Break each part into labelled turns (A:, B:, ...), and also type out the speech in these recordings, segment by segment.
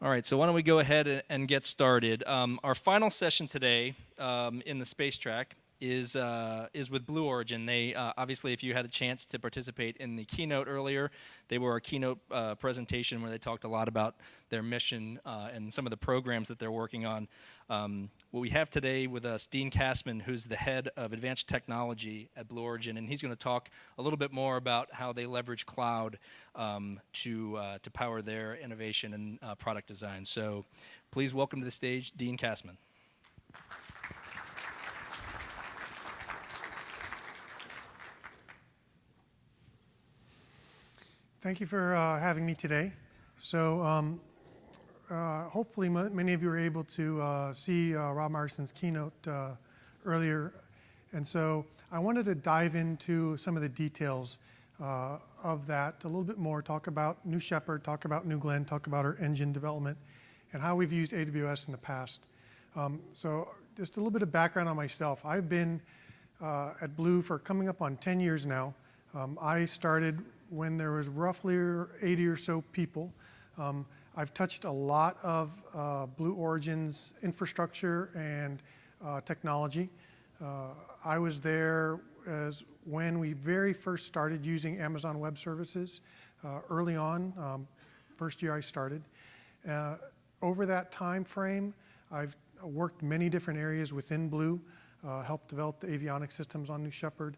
A: All right, so why don't we go ahead and get started. Our final session today in the space track is with Blue Origin. They obviously, if you had a chance to participate in the keynote earlier, they were our keynote presentation where they talked a lot about their mission and some of the programs that they're working on. What we have today with us, Dean Kassman, who's the head of advanced technology at Blue Origin, and he's going to talk a little bit more about how they leverage cloud to power their innovation and product design. So please welcome to the stage Dean Kassman.
B: Thank you for having me today. So hopefully many of you were able to see Rob Marston's keynote earlier. And so I wanted to dive into some of the details of that a little bit more, talk about New Shepard, talk about New Glenn, talk about our engine development, and how we've used AWS in the past. So just a little bit of background on myself. I've been at Blue for coming up on 10 years now. I started when there was roughly 80 or so people. I've touched a lot of Blue Origin's infrastructure and technology. I was there as when we very first started using Amazon Web Services early on, first year I started. Over that time frame, I've worked many different areas within Blue, helped develop the avionics systems on New Shepard,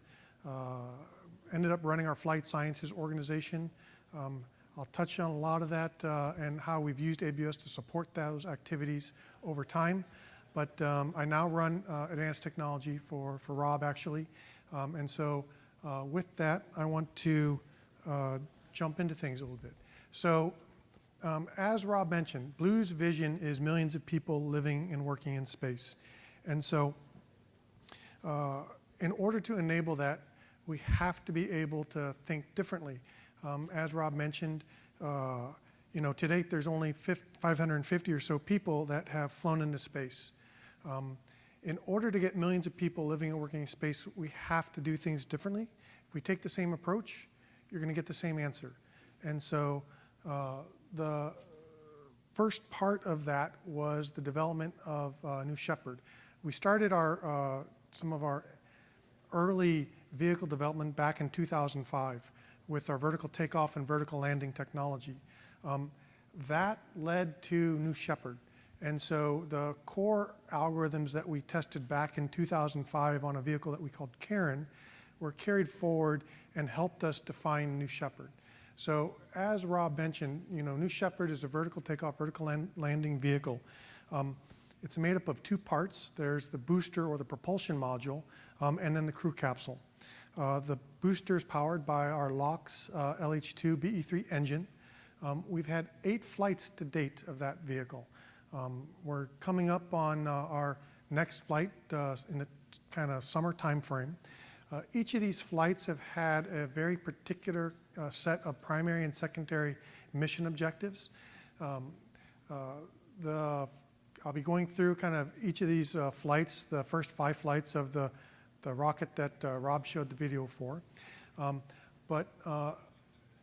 B: ended up running our flight sciences organization. I'll touch on a lot of that and how we've used AWS to support those activities over time. But I now run advanced technology for Rob, actually. And so with that, I want to jump into things a little bit. So as Rob mentioned, Blue's vision is millions of people living and working in space. And so in order to enable that, we have to be able to think differently. As Rob mentioned, to date there's only 550 or so people that have flown into space. In order to get millions of people living and working in space, we have to do things differently. If we take the same approach, you're going to get the same answer. And so the first part of that was the development of New Shepard. We started some of our early vehicle development back in 2005 with our vertical takeoff and vertical landing technology. That led to New Shepard. And so the core algorithms that we tested back in 2005 on a vehicle that we called Karen were carried forward and helped us define New Shepard. So as Rob mentioned, New Shepard is a vertical takeoff, vertical landing vehicle. It's made up of two parts. There's the booster or the propulsion module, and then the crew capsule. The booster is powered by our LOX LH2 BE3 engine. We've had 8 flights to date of that vehicle. We're coming up on our next flight in the kind of summer time frame. Each of these flights have had a very particular set of primary and secondary mission objectives. I'll be going through kind of each of these flights, the first 5 flights of the rocket that Rob showed the video for. But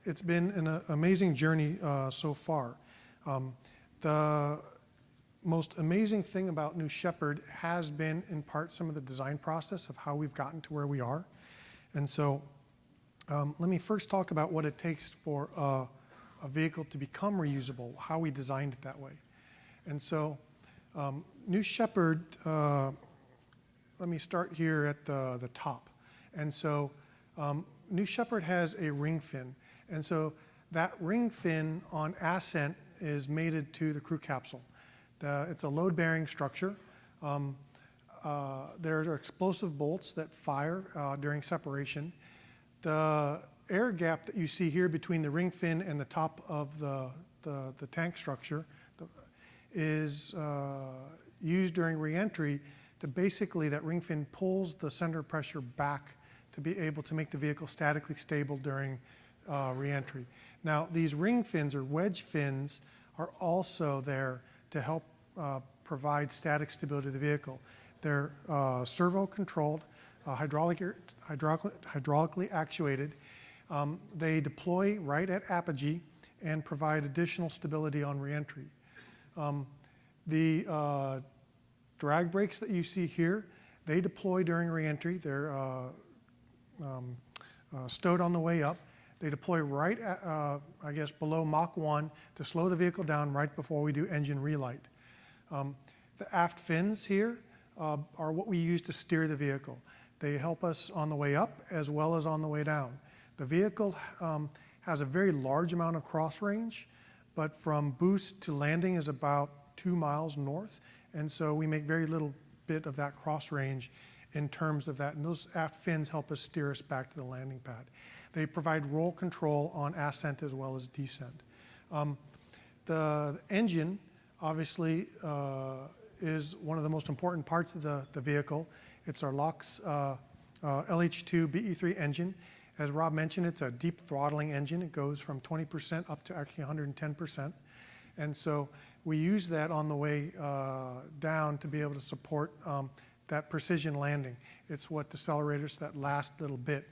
B: it's been an amazing journey so far. The most amazing thing about New Shepard has been, in part, some of the design process of how we've gotten to where we are. And so let me first talk about what it takes for a vehicle to become reusable, how we designed it that way. And so New Shepard, let me start here at the top. And so New Shepard has a ring fin. And so that ring fin on ascent is mated to the crew capsule. It's a load-bearing structure. There are explosive bolts that fire during separation. The air gap that you see here between the ring fin and the top of the tank structure is used during reentry to basically, that ring fin pulls the center of pressure back to be able to make the vehicle statically stable during reentry. Now, these ring fins or wedge fins are also there to help provide static stability of the vehicle. They're servo-controlled, hydraulically actuated. They deploy right at apogee and provide additional stability on reentry. The drag brakes that you see here, they deploy during reentry. They're stowed on the way up. They deploy right at, I guess, below Mach 1 to slow the vehicle down right before we do engine relight. The aft fins here are what we use to steer the vehicle. They help us on the way up as well as on the way down. The vehicle has a very large amount of cross range, but from boost to landing is about 2 miles north, and so we make very little bit of that cross range in terms of that, and those aft fins help us steer us back to the landing pad. They provide roll control on ascent as well as descent. The engine, obviously, is one of the most important parts of the vehicle. It's our LOX LH2 BE3 engine. As Rob mentioned, it's a deep throttling engine. It goes from 20% up to actually 110%. And so we use that on the way down to be able to support that precision landing. It's what decelerates that last little bit.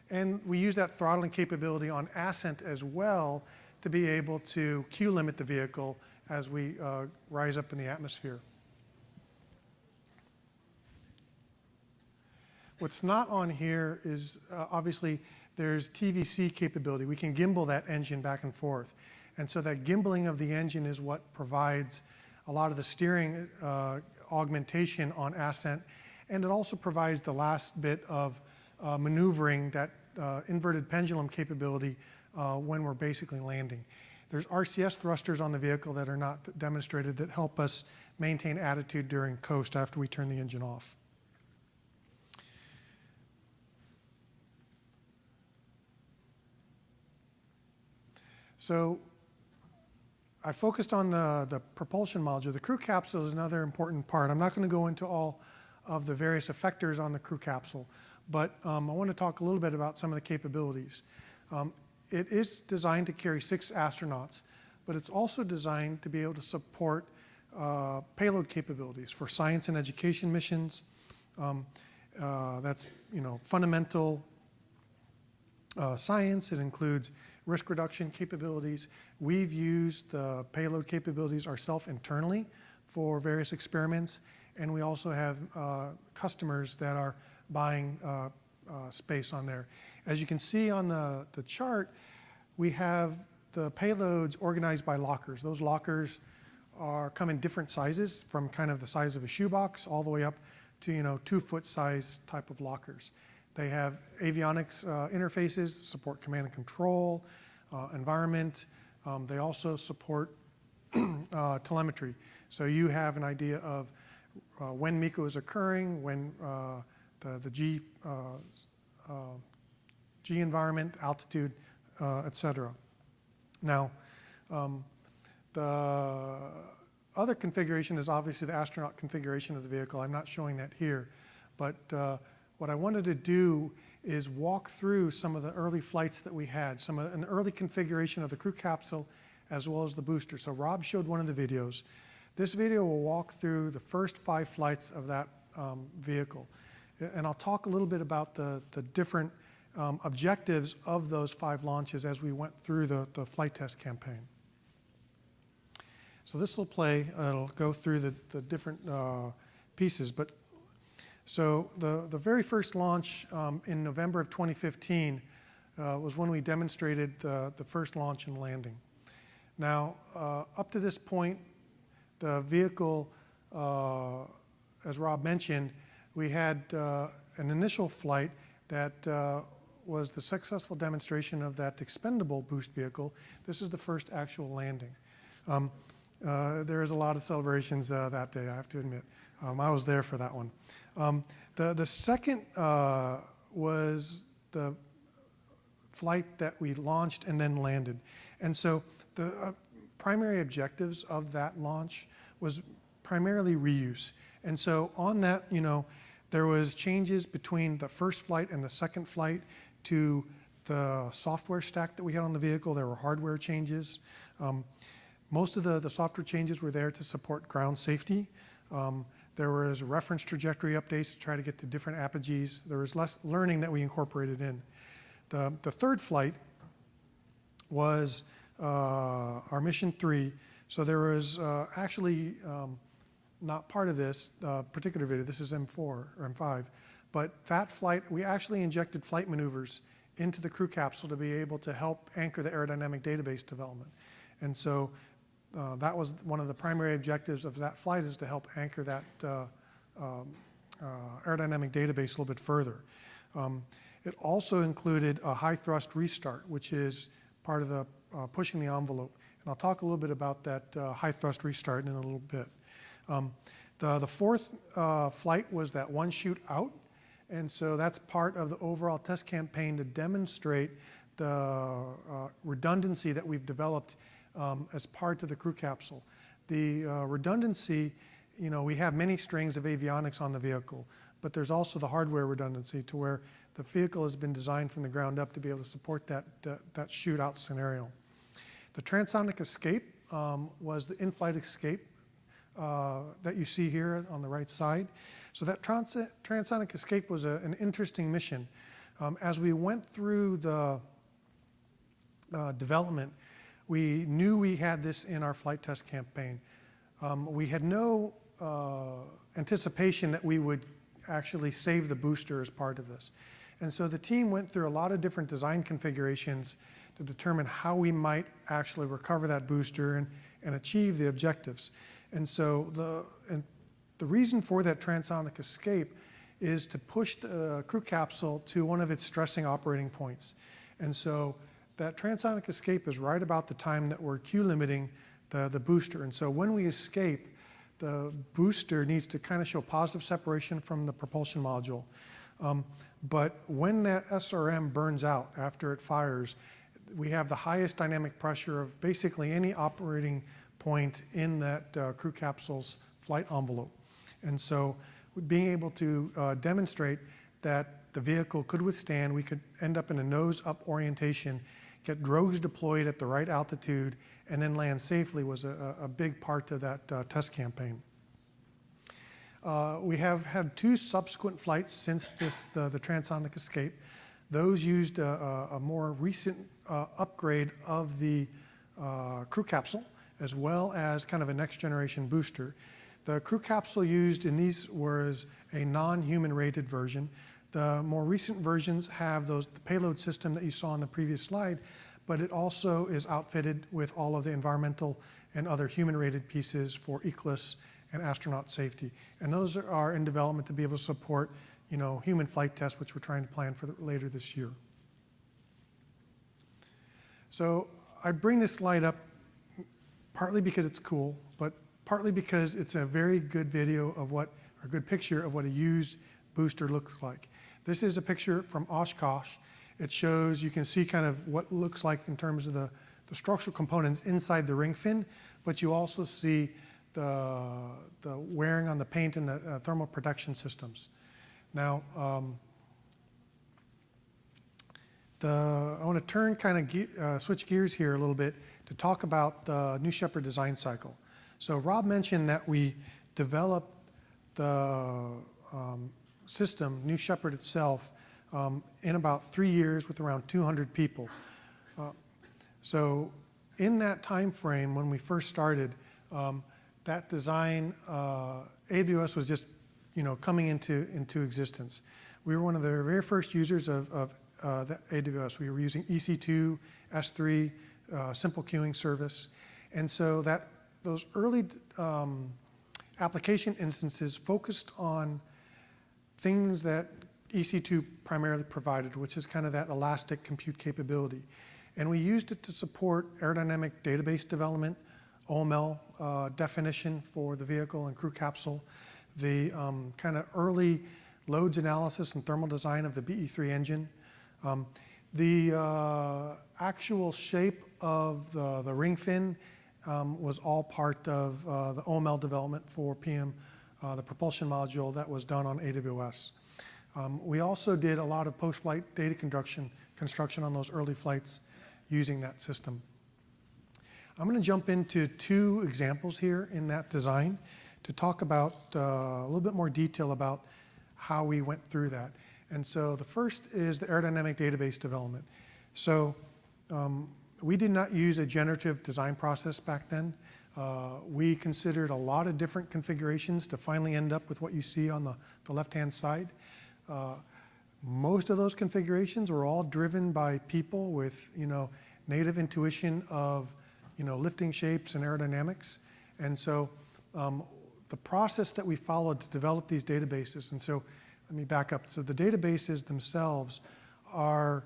B: And we use that throttling capability on ascent as well to be able to Q limit the vehicle as we rise up in the atmosphere. What's not on here is obviously there's TVC capability. We can gimbal that engine back and forth. And so that gimbaling of the engine is what provides a lot of the steering augmentation on ascent. And it also provides the last bit of maneuvering, that inverted pendulum capability when we're basically landing. There's RCS thrusters on the vehicle that are not demonstrated that help us maintain attitude during coast after we turn the engine off. So I focused on the propulsion module. The crew capsule is another important part. I'm not going to go into all of the various effectors on the crew capsule, but I want to talk a little bit about some of the capabilities. It is designed to carry 6 astronauts, but it's also designed to be able to support payload capabilities for science and education missions. That's fundamental science. It includes risk reduction capabilities. We've used the payload capabilities ourselves internally for various experiments, and we also have customers that are buying space on there. As you can see on the chart, we have the payloads organized by lockers. Those lockers come in different sizes, from kind of the size of a shoebox all the way up to 2-foot size type of lockers. They have avionics interfaces, support command and control, environment. They also support telemetry. So you have an idea of when MECO is occurring, when the G environment, altitude, etc. Now, the other configuration is obviously the astronaut configuration of the vehicle. I'm not showing that here, but what I wanted to do is walk through some of the early flights that we had, an early configuration of the crew capsule as well as the booster. So Rob showed one of the videos. This video will walk through the first 5 flights of that vehicle. And I'll talk a little bit about the different objectives of those 5 launches as we went through the flight test campaign. So this will play, it'll go through the different pieces. So the very first launch in November of 2015 was when we demonstrated the first launch and landing. Now, up to this point, the vehicle, as Rob mentioned, we had an initial flight that was the successful demonstration of that expendable boost vehicle. This is the first actual landing. There is a lot of celebrations that day, I have to admit. I was there for that one. The second was the flight that we launched and then landed. And so the primary objectives of that launch was primarily reuse. And so on that, there was changes between the first flight and the second flight to the software stack that we had on the vehicle. There were hardware changes. Most of the software changes were there to support ground safety. There was reference trajectory updates to try to get to different apogees. There was less learning that we incorporated in. The third flight was our mission 3. So there was actually not part of this particular video, this is M4 or M5, but that flight, we actually injected flight maneuvers into the crew capsule to be able to help anchor the aerodynamic database development. And so that was one of the primary objectives of that flight, is to help anchor that aerodynamic database a little bit further. It also included a high thrust restart, which is part of the pushing the envelope. And I'll talk a little bit about that high thrust restart in a little bit. The fourth flight was that one shoot out. And so that's part of the overall test campaign to demonstrate the redundancy that we've developed as part of the crew capsule. The redundancy, you know, we have many strings of avionics on the vehicle, but there's also the hardware redundancy, to where the vehicle has been designed from the ground up to be able to support that shoot-out scenario. The transonic escape was the in-flight escape that you see here on the right side. So that transonic escape was an interesting mission. As we went through the development, we knew we had this in our flight test campaign. We had no anticipation that we would actually save the booster as part of this. And so the team went through a lot of different design configurations to determine how we might actually recover that booster and achieve the objectives. And so the reason for that transonic escape is to push the crew capsule to one of its stressing operating points. And so that transonic escape is right about the time that we're Q limiting the booster. And so when we escape, the booster needs to kind of show positive separation from the propulsion module. But when that SRM burns out after it fires, we have the highest dynamic pressure of basically any operating point in that crew capsule's flight envelope. And so being able to demonstrate that the vehicle could withstand, we could end up in a nose-up orientation, get drogues deployed at the right altitude, and then land safely was a big part of that test campaign. We have had two subsequent flights since the transonic escape. Those used a more recent upgrade of the crew capsule, as well as kind of a next generation booster. The crew capsule used in these was a non-human rated version. The more recent versions have the payload system that you saw on the previous slide, but it also is outfitted with all of the environmental and other human rated pieces for ECLIS and astronaut safety. And those are in development to be able to support, you know, human flight tests, which we're trying to plan for later this year. So I bring this slide up partly because it's cool, but partly because it's a very good video of or a good picture of what a used booster looks like. This is a picture from Oshkosh. It shows, you can see kind of what looks like in terms of the structural components inside the ring fin, but you also see the wearing on the paint and the thermal protection systems. Now, I want to turn switch gears here a little bit to talk about the new Shepard design cycle. So Rob mentioned that we developed the system, new Shepard itself, in about 3 years with around 200 people. So in that time frame, when we first started, that design, AWS was just, you know, coming into existence. We were one of the very first users of the AWS. We were using EC2, S3, simple queuing service. And so those early application instances focused on things that EC2 primarily provided, which is kind of that elastic compute capability. And we used it to support aerodynamic database development, OML definition for the vehicle and crew capsule, the kind of early loads analysis and thermal design of the BE3 engine. The actual shape of the ring fin was all part of the OML development for PM, the propulsion module that was done on AWS. We also did a lot of post-flight data construction on those early flights using that system. I'm going to jump into two examples here in that design to talk about a little bit more detail about how we went through that. And so the first is the aerodynamic database development. So We did not use a generative design process back then. We considered a lot of different configurations to finally end up with what you see on the left-hand side. Most of those configurations were all driven by people with, native intuition of, lifting shapes and aerodynamics. And so the process that we followed to develop these databases, and so let me back up. So the databases themselves are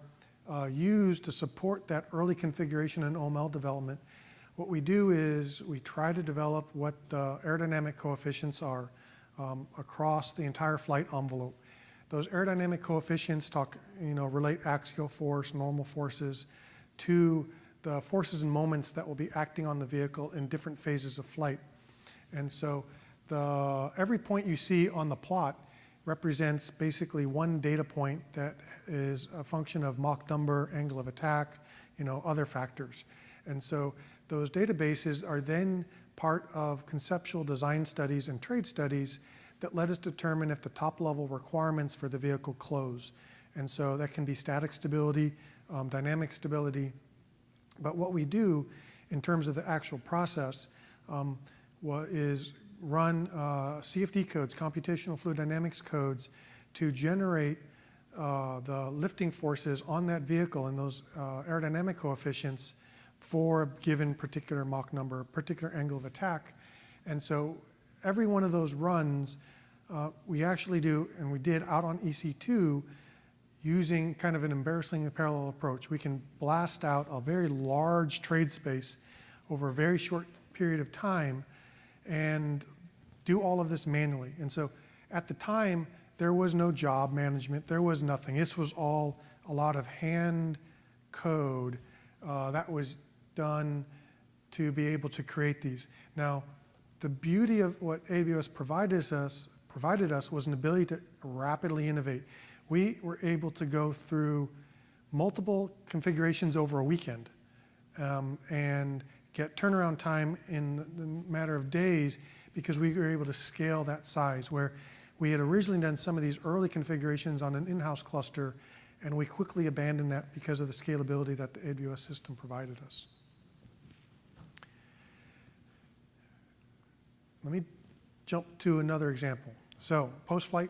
B: used to support that early configuration and OML development. What we do is we try to develop what the aerodynamic coefficients are across the entire flight envelope. Those aerodynamic coefficients relate axial force, normal forces to the forces and moments that will be acting on the vehicle in different phases of flight. And so every point you see on the plot represents basically one data point that is a function of Mach number, angle of attack, other factors. And so those databases are then part of conceptual design studies and trade studies that let us determine if the top-level requirements for the vehicle close. And so that can be static stability, dynamic stability. But what we do in terms of the actual process is run CFD codes, computational fluid dynamics codes, to generate the lifting forces on that vehicle and those aerodynamic coefficients for a given particular Mach number, particular angle of attack. And so every one of those runs we actually do, and we did out on EC2, using kind of an embarrassingly parallel approach. We can blast out a very large trade space over a very short period of time and do all of this manually. And so at the time, there was no job management. There was nothing. This was all a lot of hand code that was done to be able to create these. Now, the beauty of what AWS provided us was an ability to rapidly innovate. We were able to go through multiple configurations over a weekend and get turnaround time in the matter of days because we were able to scale that size, where we had originally done some of these early configurations on an in-house cluster, and we quickly abandoned that because of the scalability that the AWS system provided us. Let me jump to another example. So post-flight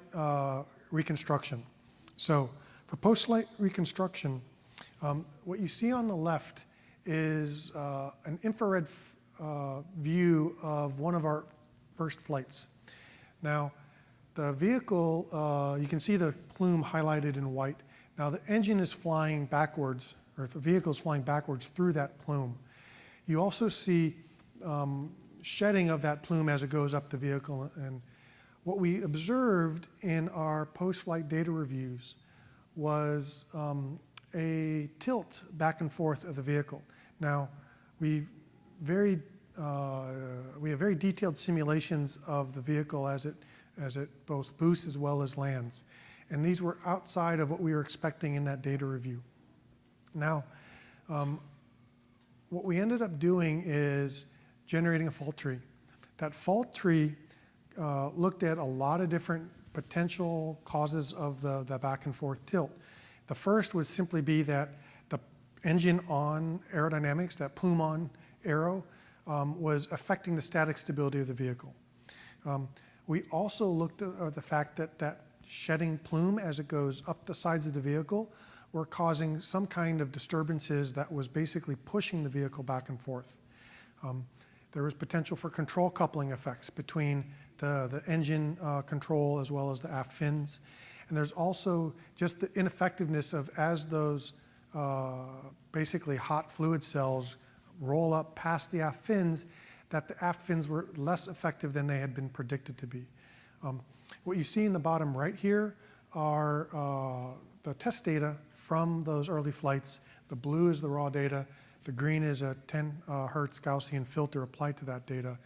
B: reconstruction. So for post-flight reconstruction, what you see on the left is an infrared view of one of our first flights. Now, the vehicle, you can see the plume highlighted in white. Now, the engine is flying backwards, or the vehicle is flying backwards through that plume. You also see shedding of that plume as it goes up the vehicle. And what we observed in our post-flight data reviews was a tilt back and forth of the vehicle. Now, we have very detailed simulations of the vehicle as it both boosts as well as lands. And these were outside of what we were expecting in that data review. Now, what we ended up doing is generating a fault tree. That fault tree looked at a lot of different potential causes of the back and forth tilt. The first would simply be that the engine on aerodynamics, that plume on aero, was affecting the static stability of the vehicle. We also looked at the fact that that shedding plume as it goes up the sides of the vehicle were causing some kind of disturbances that was basically pushing the vehicle back and forth. There was potential for control coupling effects between the engine control as well as the aft fins. And there's also just the ineffectiveness of, as those basically hot fluid cells roll up past the aft fins, that the aft fins were less effective than they had been predicted to be. What you see in the bottom right here are the test data from those early flights. The blue is the raw data. The green is a 10 hertz Gaussian filter applied to that data.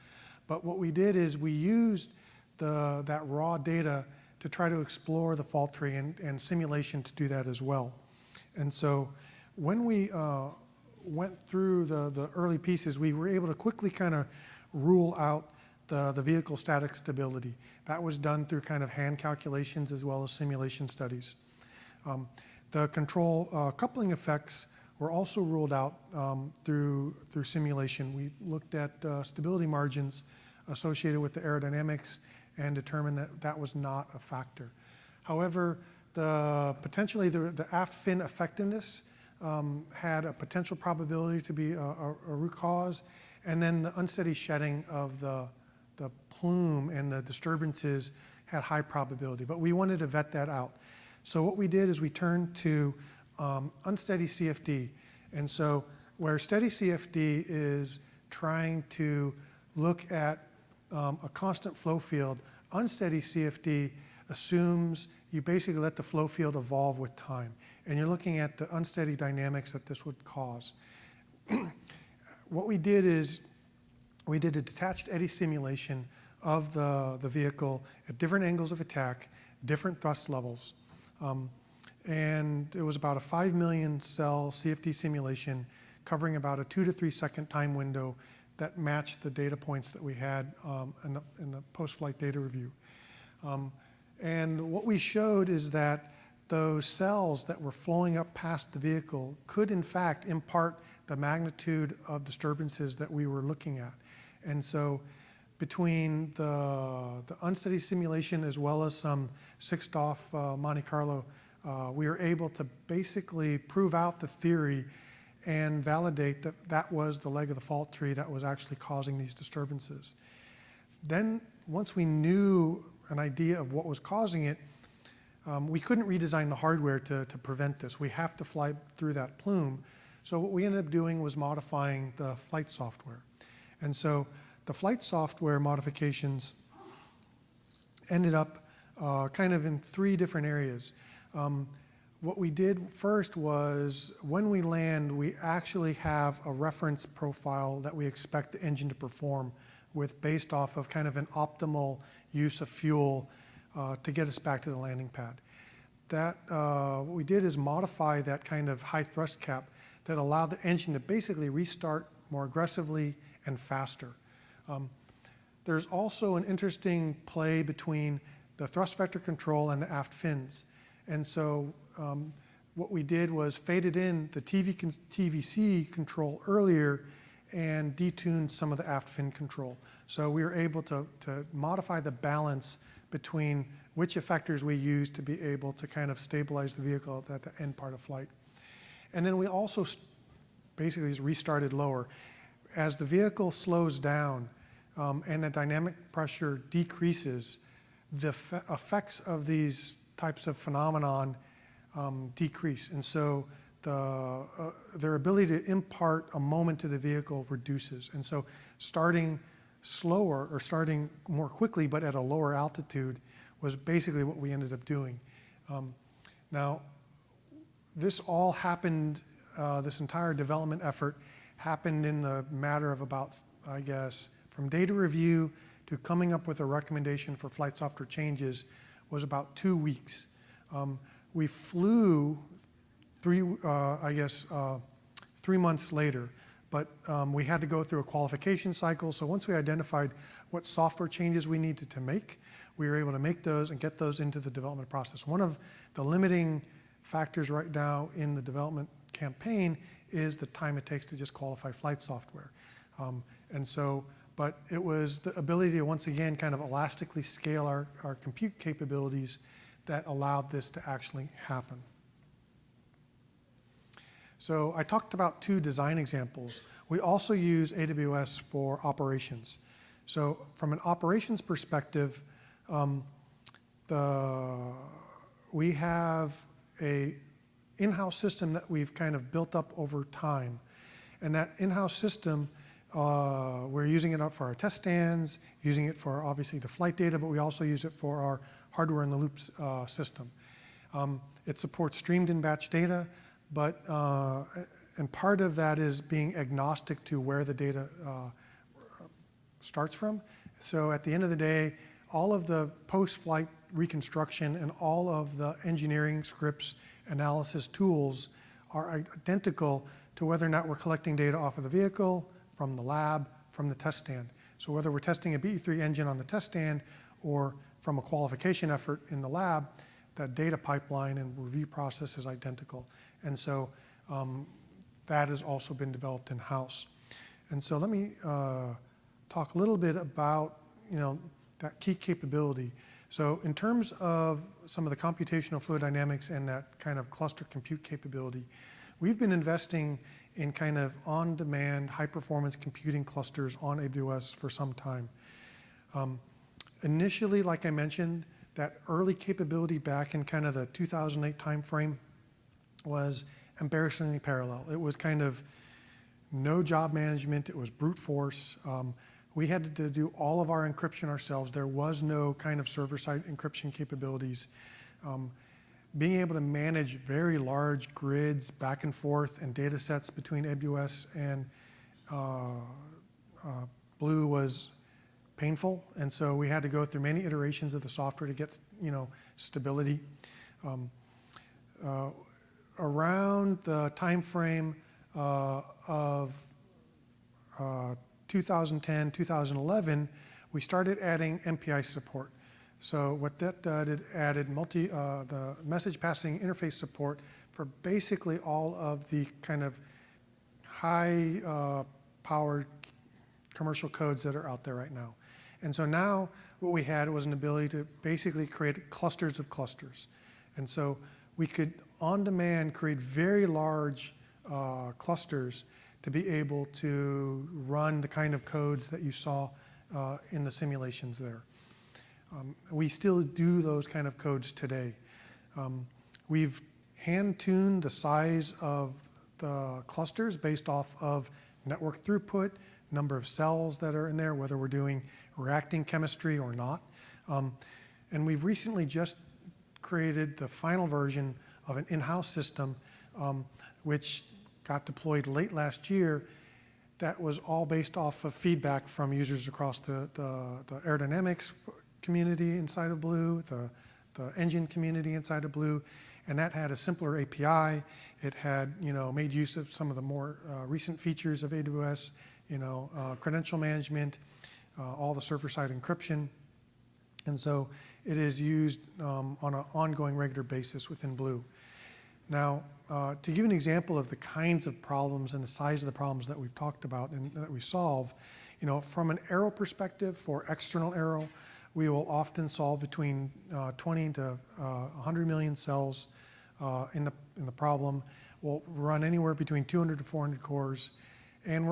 B: But what we did is we used that raw data to try to explore the fault tree and simulation to do that as well. And so when we went through the early pieces, we were able to quickly kind of rule out the vehicle static stability. That was done through kind of hand calculations as well as simulation studies. The control coupling effects were also ruled out through simulation. We looked at stability margins associated with the aerodynamics and determined that that was not a factor. However, potentially the aft fin effectiveness had a potential probability to be a root cause, and then the unsteady shedding of the plume and the disturbances had high probability, but we wanted to vet that out. So what we did is we turned to unsteady CFD. And so where steady CFD is trying to look at a constant flow field, unsteady CFD assumes you basically let the flow field evolve with time. And you're looking at the unsteady dynamics that this would cause. What we did is we did a detached eddy simulation of the vehicle at different angles of attack, different thrust levels. And it was about a 5 million cell CFD simulation covering about a 2 to 3 second time window that matched the data points that we had in the post-flight data review. And what we showed is that those cells that were flowing up past the vehicle could in fact impart the magnitude of disturbances that we were looking at. And so between the unsteady simulation as well as some sixed off Monte Carlo, we were able to basically prove out the theory and validate that that was the leg of the fault tree that was actually causing these disturbances. Then once we knew an idea of what was causing it, we couldn't redesign the hardware to prevent this. We have to fly through that plume. So what we ended up doing was modifying the flight software. And so the flight software modifications ended up kind of in 3 different areas. What we did first was when we land, we actually have a reference profile that we expect the engine to perform with based off of kind of an optimal use of fuel to get us back to the landing pad. What we did is modify that kind of high thrust cap that allowed the engine to basically restart more aggressively and faster. There's also an interesting play between the thrust vector control and the aft fins. And so what we did was faded in the TVC control earlier and detuned some of the aft fin control. So we were able to modify the balance between which effectors we used to be able to kind of stabilize the vehicle at the end part of flight. And then we also basically just restarted lower. As the vehicle slows down and the dynamic pressure decreases, the effects of these types of phenomenon decrease. And so their ability to impart a moment to the vehicle reduces. And so starting slower or starting more quickly but at a lower altitude was basically what we ended up doing. Now, this all happened, this entire development effort happened in the matter of about, I guess, from data review to coming up with a recommendation for flight software changes was about 2 weeks. We flew 3 months later, but we had to go through a qualification cycle. So once we identified what software changes we needed to make, we were able to make those and get those into the development process. One of the limiting factors right now in the development campaign is the time it takes to just qualify flight software. But it was the ability to once again kind of elastically scale our compute capabilities that allowed this to actually happen. So I talked about 2 design examples. We also use AWS for operations. So from an operations perspective, we have a in-house system that we've kind of built up over time. And that in-house system, we're using it for our test stands, using it for obviously the flight data, but we also use it for our hardware in the loops system. It supports streamed and batch data, but and part of that is being agnostic to where the data starts from. So at the end of the day, all of the post-flight reconstruction and all of the engineering scripts, analysis tools are identical to whether or not we're collecting data off of the vehicle, from the lab, from the test stand. So whether we're testing a BE3 engine on the test stand or from a qualification effort in the lab, that data pipeline and review process is identical. And so that has also been developed in-house. And so let me talk a little bit about that key capability. So in terms of some of the computational fluid dynamics and that kind of cluster compute capability, we've been investing in kind of on-demand, high-performance computing clusters on AWS for some time. Initially, like I mentioned, that early capability back in kind of the 2008 timeframe was embarrassingly parallel. It was kind of no job management. It was brute force. We had to do all of our encryption ourselves. There was no kind of server-side encryption capabilities. Being able to manage very large grids back and forth and data sets between AWS and Blue was painful, and so we had to go through many iterations of the software to get stability. Around the time frame of 2010, 2011, we started adding MPI support. So what that did, it added the message passing interface support for basically all of the kind of high powered commercial codes that are out there right now. And so now what we had was an ability to basically create clusters of clusters. And so we could on demand create very large clusters to be able to run the kind of codes that you saw in the simulations there. We still do those kind of codes today. We've hand-tuned the size of the clusters based off of network throughput, number of cells that are in there, whether we're doing reacting chemistry or not. And we've recently just created the final version of an in-house system, which got deployed late last year. That was all based off of feedback from users across the aerodynamics community inside of Blue, the engine community inside of Blue, and that had a simpler API. It had, made use of some of the more recent features of AWS, credential management, all the server-side encryption, and so it is used on an ongoing regular basis within Blue. Now, to give you an example of the kinds of problems and the size of the problems that we've talked about and that we solve, from an aero perspective for external aero, we will often solve between 20 to 100 million cells in the problem. We'll run anywhere between 200 to 400 cores, and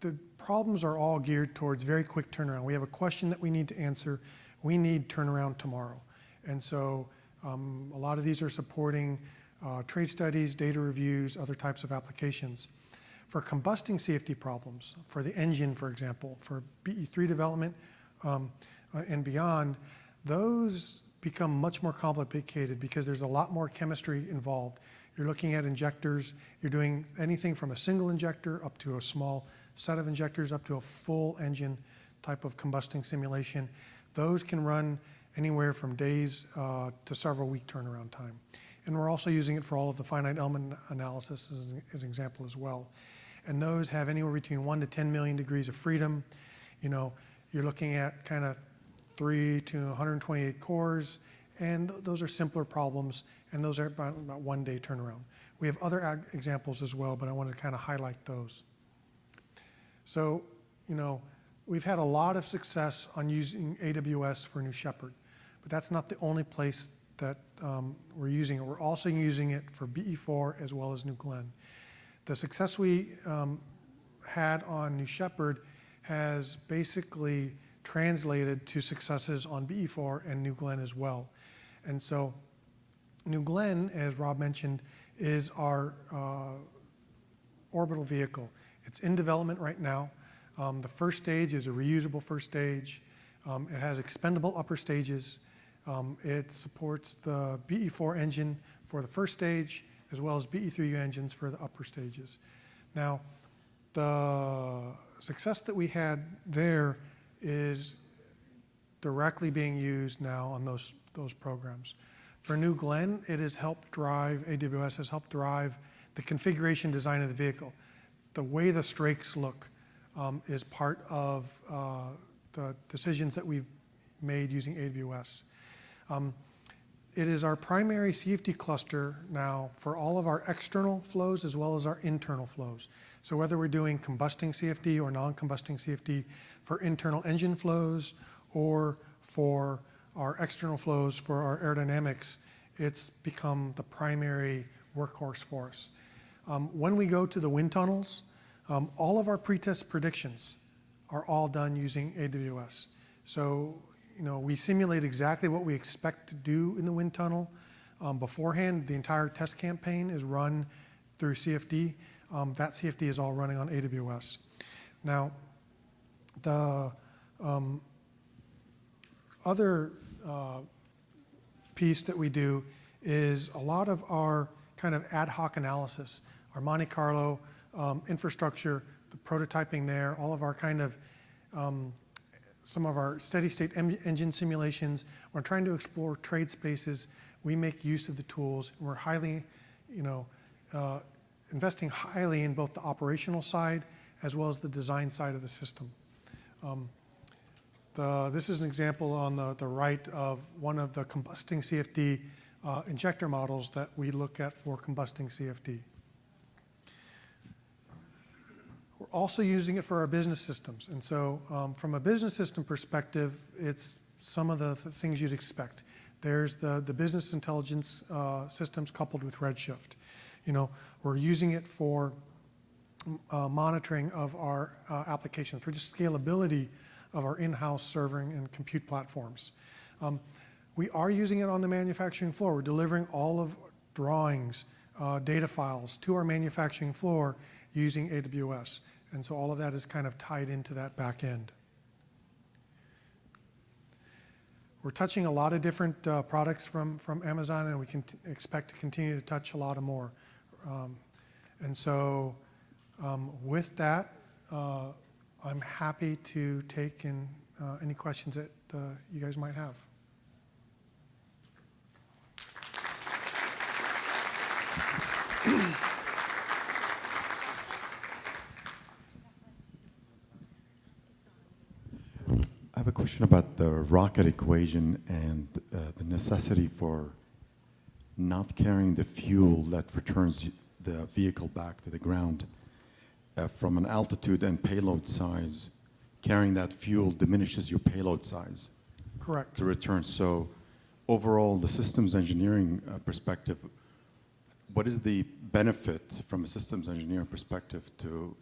B: the problems are all geared towards very quick turnaround. We have a question that we need to answer. We need turnaround tomorrow, and so a lot of these are supporting trade studies, data reviews, other types of applications. For combusting safety problems, for the engine, for example, for BE3 development and beyond, those become much more complicated because there's a lot more chemistry involved. You're looking at injectors. You're doing anything from a single injector up to a small set of injectors up to a full engine type of combusting simulation. Those can run anywhere from days to several week turnaround time. And we're also using it for all of the finite element analysis as an example as well. And those have anywhere between 1 to 10 million degrees of freedom. You're looking at kind of 3 to 128 cores, and those are simpler problems, and those are about 1 day turnaround. We have other examples as well, but I want to kind of highlight those. So, we've had a lot of success on using AWS for New Shepard, but that's not the only place that we're using it. We're also using it for BE4 as well as New Glenn. The success we had on New Shepard has basically translated to successes on BE4 and New Glenn as well. And so New Glenn, as Rob mentioned, is our orbital vehicle. It's in development right now. The first stage is a reusable first stage. It has expendable upper stages. It supports the BE4 engine for the first stage as well as BE3 engines for the upper stages. Now, the success that we had there is directly being used now on those programs. For New Glenn, it has helped drive, AWS has helped drive the configuration design of the vehicle. The way the strakes look is part of the decisions that we've made using AWS. it is our primary CFD cluster now for all of our external flows as well as our internal flows. So whether we're doing combusting CFD or non-combusting CFD for internal engine flows or for our external flows for our aerodynamics, it's become the primary workhorse for us. When we go to the wind tunnels, all of our pretest predictions are all done using AWS. So, we simulate exactly what we expect to do in the wind tunnel beforehand. The entire test campaign is run through CFD. That CFD is all running on AWS. Now, the other piece that we do is a lot of our kind of ad hoc analysis, our Monte Carlo infrastructure, the prototyping there, all of our kind of some of our steady state engine simulations. We're trying to explore trade spaces. We make use of the tools. We're highly, investing highly in both the operational side as well as the design side of the system. This is an example on the right of one of the combusting CFD injector models that we look at for combusting CFD. We're also using it for our business systems. And so from a business system perspective, it's some of the things you'd expect. There's the business intelligence systems coupled with Redshift. We're using it for monitoring of our applications, for just scalability of our in-house serving and compute platforms. We are using it on the manufacturing floor. We're delivering all of drawings, data files to our manufacturing floor using AWS. And so all of that is kind of tied into that back end. We're touching a lot of different products from Amazon, and we can expect to continue to touch a lot of more. And so with that, I'm happy to take in any questions that you guys might have.
C: I have a question about the rocket equation and the necessity for not carrying the fuel that returns the vehicle back to the ground. From an altitude and payload size, carrying that fuel diminishes your payload size.
B: Correct.
C: To return. So overall, the systems engineering perspective, what is the benefit from a systems engineering perspective to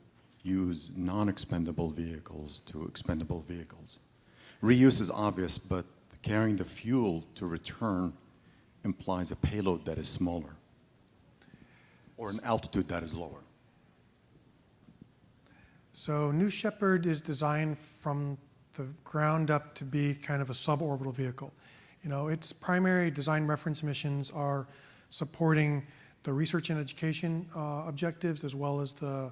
C: use non-expendable vehicles to expendable vehicles? Reuse is obvious, but carrying the fuel to return implies a payload that is smaller or an altitude that is lower.
B: So New Shepard is designed from the ground up to be kind of a suborbital vehicle. Its primary design reference missions are supporting the research and education objectives as well as the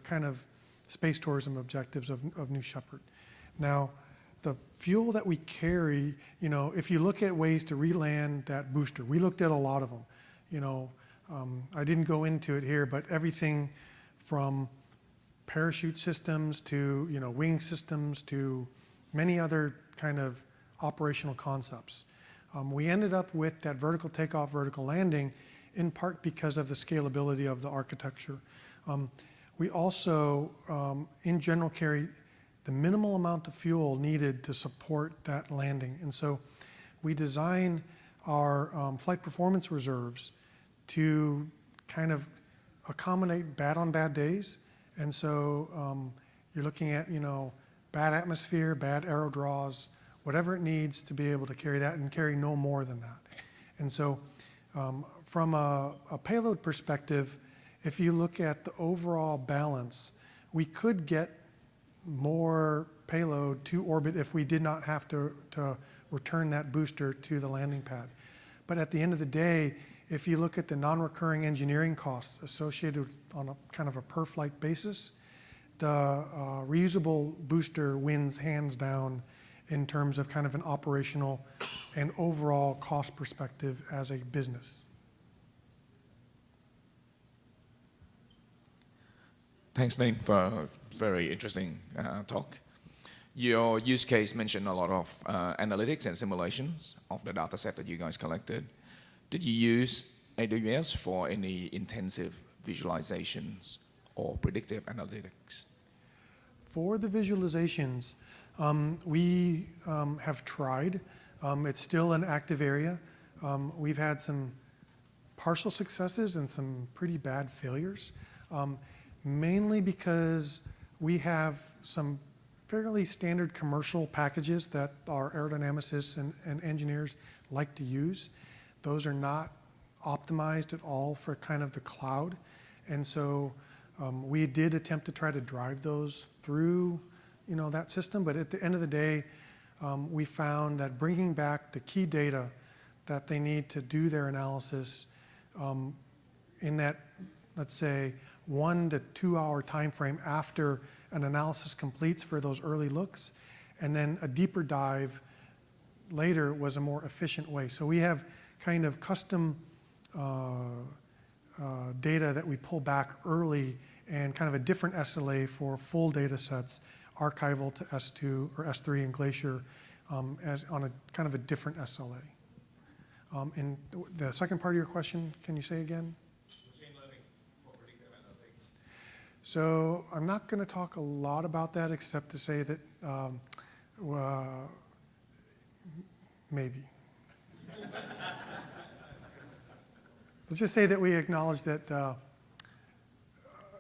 B: kind of space tourism objectives of New Shepard. Now, the fuel that we carry, if you look at ways to re-land that booster, we looked at a lot of them. I didn't go into it here, but everything from parachute systems to wing systems to many other kind of operational concepts. We ended up with that vertical takeoff, vertical landing, in part because of the scalability of the architecture. We also, in general, carry the minimal amount of fuel needed to support that landing. And so we design our flight performance reserves to kind of accommodate bad on bad days. And so you're looking at, bad atmosphere, bad aero draws, whatever it needs to be able to carry that and carry no more than that. And so from a payload perspective, if you look at the overall balance, we could get more payload to orbit if we did not have to return that booster to the landing pad. But at the end of the day, if you look at the non-recurring engineering costs associated with, on a kind of a per-flight basis, the reusable booster wins hands down in terms of kind of an operational and overall cost perspective as a business.
D: Thanks, Nate, for a very interesting talk. Your use case mentioned a lot of analytics and simulations of the data set that you guys collected. Did you use AWS for any intensive visualizations or predictive analytics?
B: For the visualizations, we have tried. It's still an active area. We've had some partial successes and some pretty bad failures, mainly because we have some fairly standard commercial packages that our aerodynamicists and engineers like to use. Those are not optimized at all for kind of the cloud. And so we did attempt to try to drive those through, that system. But at the end of the day, we found that bringing back the key data that they need to do their analysis in that, let's say, 1 to 2 hour time frame after an analysis completes for those early looks, and then a deeper dive later was a more efficient way. So we have kind of custom data that we pull back early and kind of a different SLA for full data sets, archival to S2 or S3 in Glacier, as on a kind of a different SLA. And the second part of your question, can you say again?
D: Machine learning for predictive analytics.
B: So I'm not going to talk a lot about that except to say that maybe. Let's just say that we acknowledge that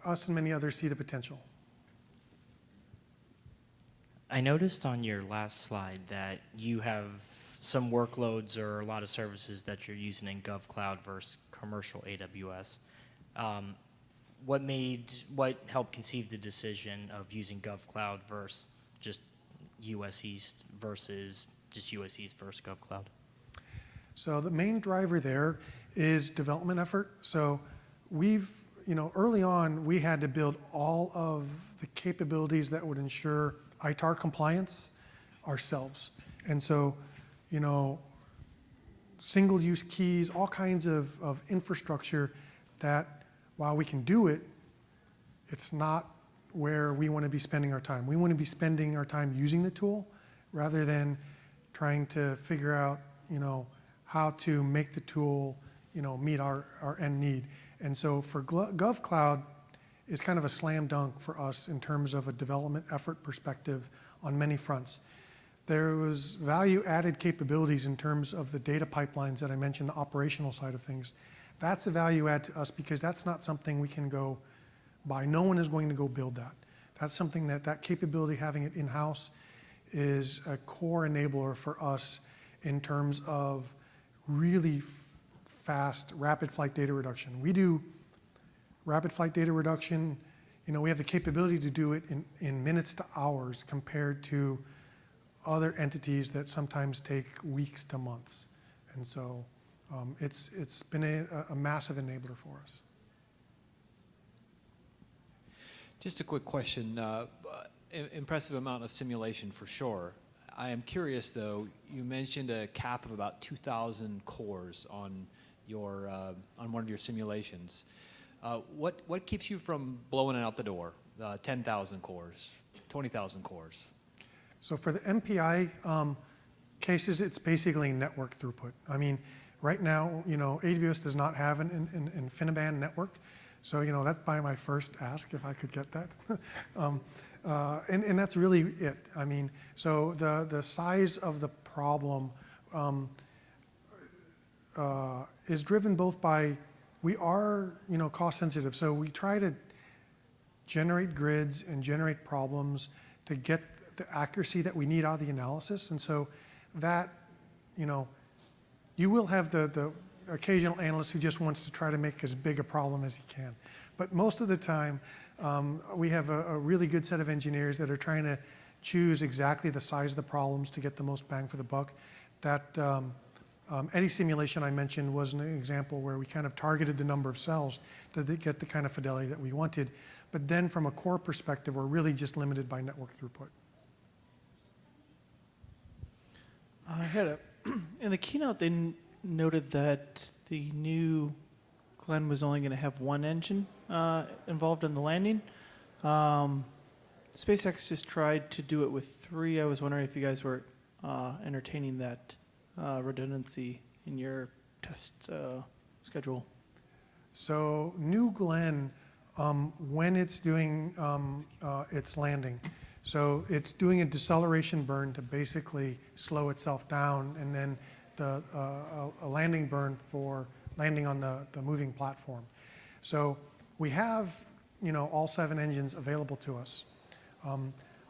B: us and many others see the potential.
E: I noticed on your last slide that you have some workloads or a lot of services that you're using in GovCloud versus commercial AWS. What helped conceive the decision of using GovCloud versus just US East versus just US East versus GovCloud?
B: So the main driver there is development effort. So we've, early on, we had to build all of the capabilities that would ensure ITAR compliance ourselves. And so, single-use keys, all kinds of infrastructure that, while we can do it, it's not where we want to be spending our time. We want to be spending our time using the tool rather than trying to figure out, how to make the tool, meet our end need. And so for GovCloud is kind of a slam dunk for us in terms of a development effort perspective on many fronts. There was value-added capabilities in terms of the data pipelines that I mentioned, the operational side of things. That's a value add to us because that's not something we can go buy. No one is going to go build that. That's something that capability, having it in-house, is a core enabler for us in terms of really fast, rapid flight data reduction. We do rapid flight data reduction. We have the capability to do it in minutes to hours compared to other entities that sometimes take weeks to months. And so it's been a massive enabler for us.
F: Just a quick question. Impressive amount of simulation for sure. I am curious though, you mentioned a cap of about 2,000 cores on your on one of your simulations. What keeps you from blowing it out the door? 10,000 cores, 20,000 cores?
B: So for the MPI cases, it's basically network throughput. I mean, right now, AWS does not have an InfiniBand network. So, that's by my first ask if I could get that. And that's really it. I mean, so the size of the problem is driven both by, we are, cost sensitive. So we try to generate grids and generate problems to get the accuracy that we need out of the analysis. And so that, you will have the occasional analyst who just wants to try to make as big a problem as he can. But most of the time, we have a really good set of engineers that are trying to choose exactly the size of the problems to get the most bang for the buck. That any simulation I mentioned was an example where we kind of targeted the number of cells to get the kind of fidelity that we wanted. But then from a core perspective, we're really just limited by network throughput.
G: I had in the keynote, they noted that the new Glenn was only going to have one engine involved in the landing. SpaceX just tried to do it with 3. I was wondering if you guys were entertaining that redundancy in your test schedule.
B: So New Glenn, when it's doing its landing, so it's doing a deceleration burn to basically slow itself down, and then a landing burn for landing on the moving platform. So we have, all 7 engines available to us.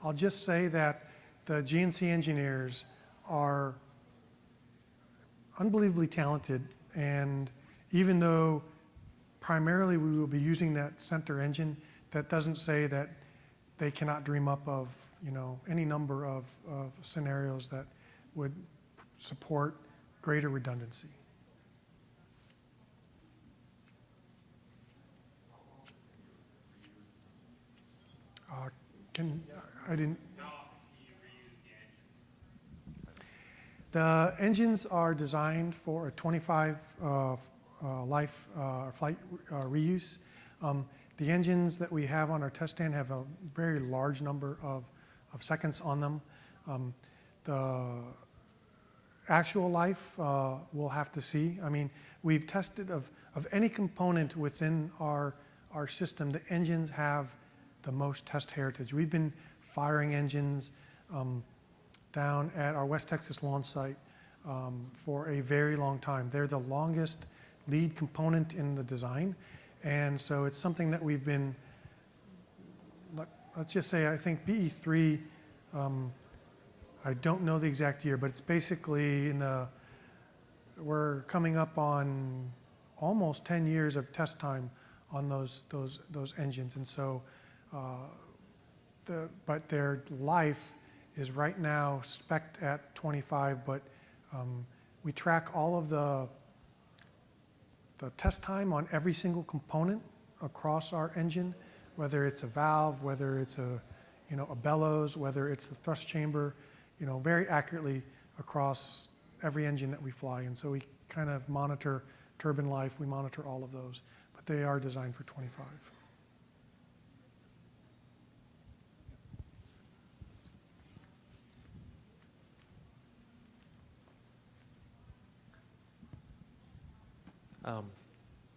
B: I'll just say that the GNC engineers are unbelievably talented, and even though primarily we will be using that center engine, that doesn't say that they cannot dream up of, any number of scenarios that would support greater redundancy. The engines are designed for a 25 life flight reuse. The engines that we have on our test stand have a very large number of seconds on them. The actual life, we'll have to see. I mean, we've tested of any component within our system, the engines have the most test heritage. We've been firing engines down at our West Texas launch site for a very long time. They're the longest lead component in the design, and so it's something that we've been, let's just say, I think BE3, I don't know the exact year, but it's basically we're coming up on almost 10 years of test time on those engines, and so but their life is right now spec'd at 25, but we track all of the test time on every single component across our engine, whether it's a valve, whether it's a bellows, whether it's the thrust chamber, very accurately across every engine that we fly. And so we kind of monitor turbine life, we monitor all of those, but they are designed for 25.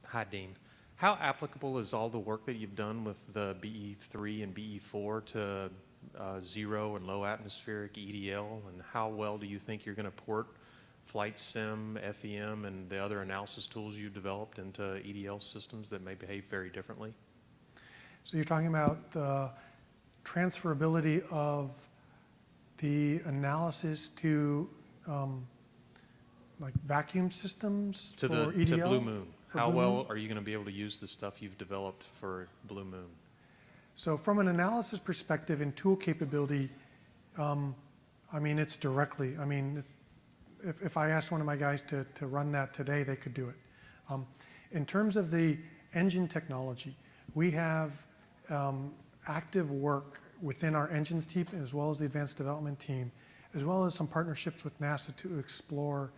H: Hi, Dean. How applicable is all the work that you've done with the BE3 and BE4 to zero and low atmospheric EDL, and how well do you think you're going to port flight sim, FEM, and the other analysis tools you've developed into EDL systems that may behave very differently?
B: So you're talking about the transferability of the analysis to like vacuum systems for EDL?
H: To Blue Moon. How
B: Blue
H: well
B: Moon?
H: are you going to be able to use the stuff you've developed for Blue Moon?
B: So from an analysis perspective and tool capability, it's directly. If I asked one of my guys to run that today, they could do it. In terms of the engine technology, we have active work within our engines team as well as the advanced development team, as well as some partnerships with NASA to explore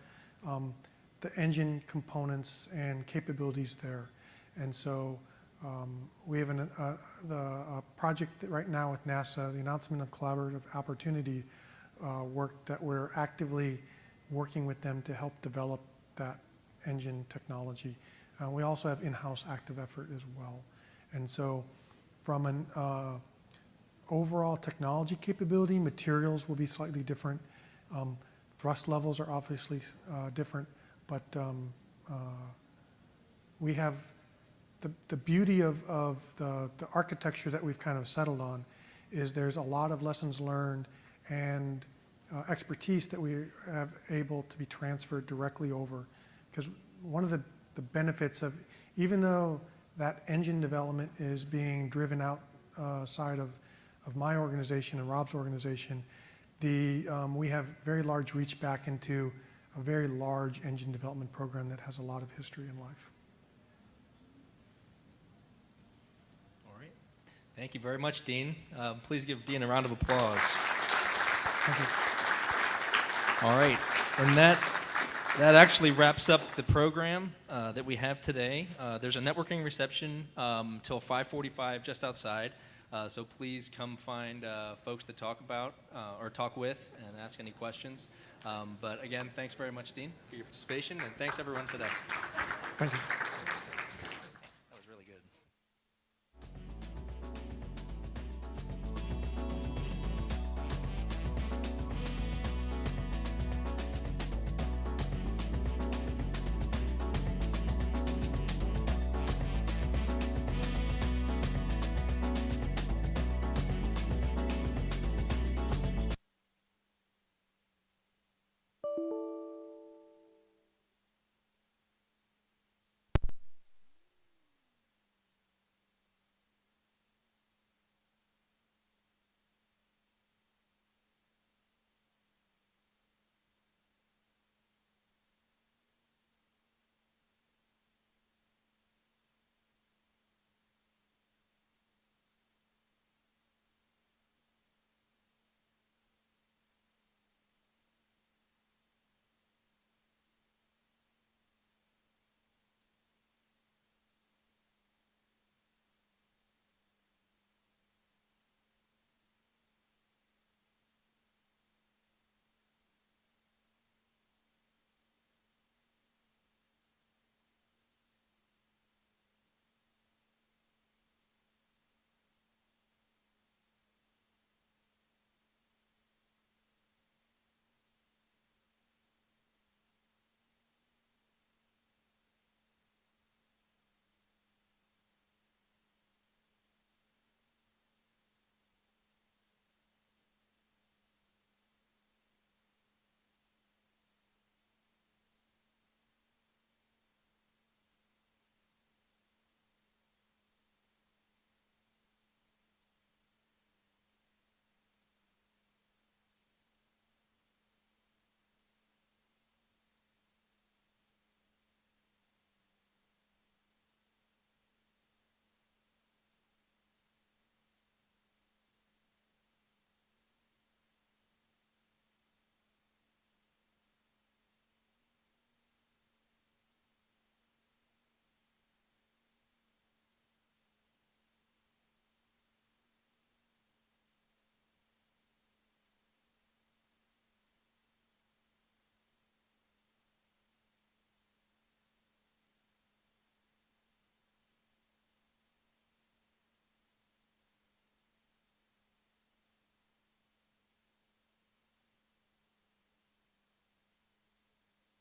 B: the engine components and capabilities there. And so we have a project right now with NASA, the announcement of collaborative opportunity work that we're actively working with them to help develop that engine technology. We also have in-house active effort as well. And so from an overall technology capability, materials will be slightly different. Thrust levels are obviously different, but we have the beauty of the architecture that we've kind of settled on is there's a lot of lessons learned and expertise that we have able to be transferred directly over. Because one of the benefits of, even though that engine development is being driven outside of my organization and Rob's organization, we have very large reach back into a very large engine development program that has a lot of history in life.
A: All right. Thank you very much, Dean. Please give Dean a round of applause.
B: Thank you.
A: All right. And that actually wraps up the program that we have today. There's a networking reception till 5:45 just outside. So please come find folks to talk about or talk with and ask any questions. But again, thanks very much, Dean, for your participation, and thanks everyone today.
B: Thank you.